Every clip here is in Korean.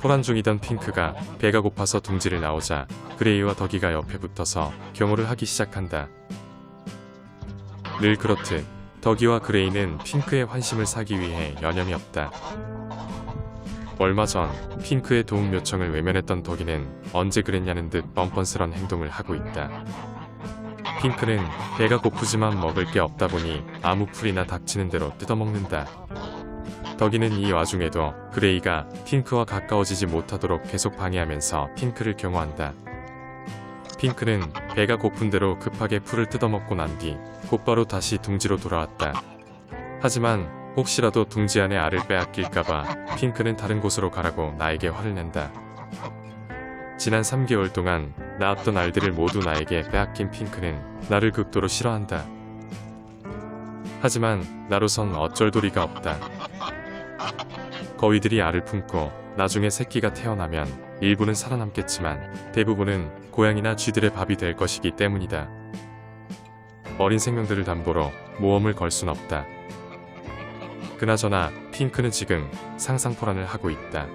포란 중이던 핑크가 배가 고파서 둥지를 나오자 그레이와 덕이가 옆에 붙어서 경호를 하기 시작한다. 늘 그렇듯 덕이와 그레이는 핑크의 환심을 사기 위해 여념이 없다. 얼마 전 핑크의 도움 요청을 외면했던 덕이는 언제 그랬냐는 듯 뻔뻔스런 행동을 하고 있다. 핑크는 배가 고프지만 먹을 게 없다 보니 아무 풀이나 닥치는 대로 뜯어먹는다. 덕이는 이 와중에도 그레이가 핑크와 가까워지지 못하도록 계속 방해하면서 핑크를 경호한다. 핑크는 배가 고픈 대로 급하게 풀을 뜯어먹고 난 뒤 곧바로 다시 둥지로 돌아왔다. 하지만 혹시라도 둥지 안에 알을 빼앗길까봐 핑크는 다른 곳으로 가라고 나에게 화를 낸다. 지난 3개월 동안 낳았던 알들을 모두 나에게 빼앗긴 핑크는 나를 극도로 싫어한다. 하지만 나로선 어쩔 도리가 없다. 거위들이 알을 품고 나중에 새끼가 태어나면 일부는 살아남겠지만 대부분은 고양이나 쥐들의 밥이 될 것이기 때문이다. 어린 생명들을 담보로 모험을 걸 순 없다. 그나저나 핑크는 지금 상상포란을 하고 있다.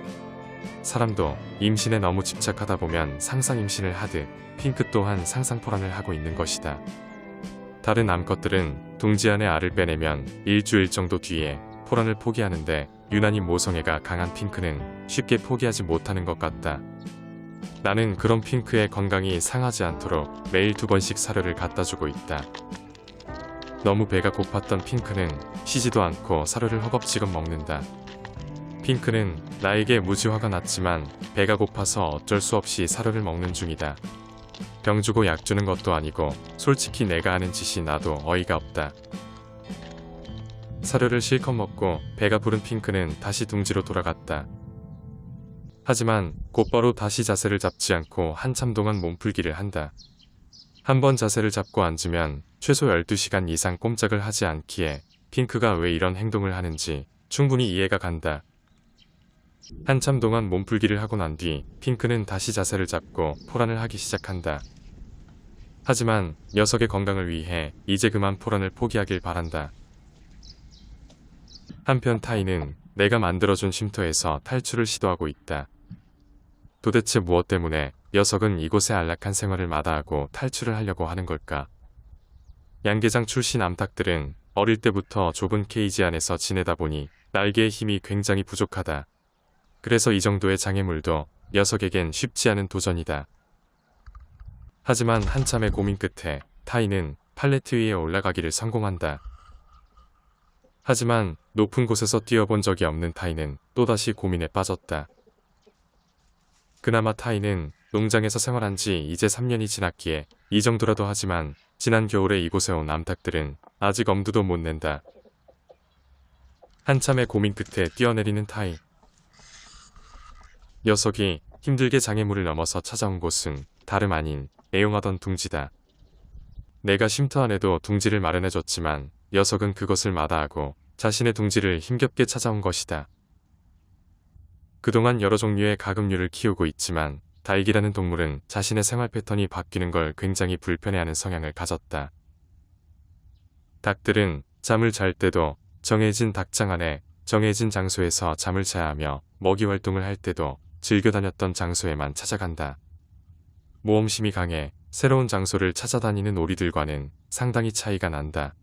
사람도 임신에 너무 집착하다 보면 상상임신을 하듯 핑크 또한 상상포란을 하고 있는 것이다. 다른 암컷들은 둥지 안에 알을 빼내면 일주일 정도 뒤에 포란을 포기하는데 유난히 모성애가 강한 핑크는 쉽게 포기하지 못하는 것 같다. 나는 그런 핑크의 건강이 상하지 않도록 매일 2번씩 사료를 갖다주고 있다. 너무 배가 고팠던 핑크는 쉬지도 않고 사료를 허겁지겁 먹는다. 핑크는 나에게 무지 화가 났지만 배가 고파서 어쩔 수 없이 사료를 먹는 중이다. 병 주고 약 주는 것도 아니고 솔직히 내가 하는 짓이 나도 어이가 없다. 사료를 실컷 먹고 배가 부른 핑크는 다시 둥지로 돌아갔다. 하지만 곧바로 다시 자세를 잡지 않고 한참 동안 몸풀기를 한다. 한번 자세를 잡고 앉으면 최소 12시간 이상 꼼짝을 하지 않기에 핑크가 왜 이런 행동을 하는지 충분히 이해가 간다. 한참 동안 몸풀기를 하고 난 뒤 핑크는 다시 자세를 잡고 포란을 하기 시작한다. 하지만 녀석의 건강을 위해 이제 그만 포란을 포기하길 바란다. 한편 타이는 내가 만들어준 쉼터에서 탈출을 시도하고 있다. 도대체 무엇 때문에 녀석은 이곳의 안락한 생활을 마다하고 탈출을 하려고 하는 걸까? 양계장 출신 암탉들은 어릴 때부터 좁은 케이지 안에서 지내다 보니 날개의 힘이 굉장히 부족하다. 그래서 이 정도의 장애물도 녀석에겐 쉽지 않은 도전이다. 하지만 한참의 고민 끝에 타이는 팔레트 위에 올라가기를 성공한다. 하지만 높은 곳에서 뛰어본 적이 없는 타이는 또다시 고민에 빠졌다. 그나마 타이는 농장에서 생활한 지 이제 3년이 지났기에 이 정도라도 하지만 지난 겨울에 이곳에 온 암탉들은 아직 엄두도 못 낸다. 한참의 고민 끝에 뛰어내리는 타이. 녀석이 힘들게 장애물을 넘어서 찾아온 곳은 다름 아닌 애용하던 둥지다. 내가 쉼터 안에도 둥지를 마련해줬지만 녀석은 그것을 마다하고 자신의 둥지를 힘겹게 찾아온 것이다. 그동안 여러 종류의 가금류를 키우고 있지만 닭이라는 동물은 자신의 생활 패턴이 바뀌는 걸 굉장히 불편해하는 성향을 가졌다. 닭들은 잠을 잘 때도 정해진 닭장 안에 정해진 장소에서 잠을 자야 하며 먹이 활동을 할 때도 즐겨 다녔던 장소에만 찾아간다. 모험심이 강해 새로운 장소를 찾아다니는 오리들과는 상당히 차이가 난다.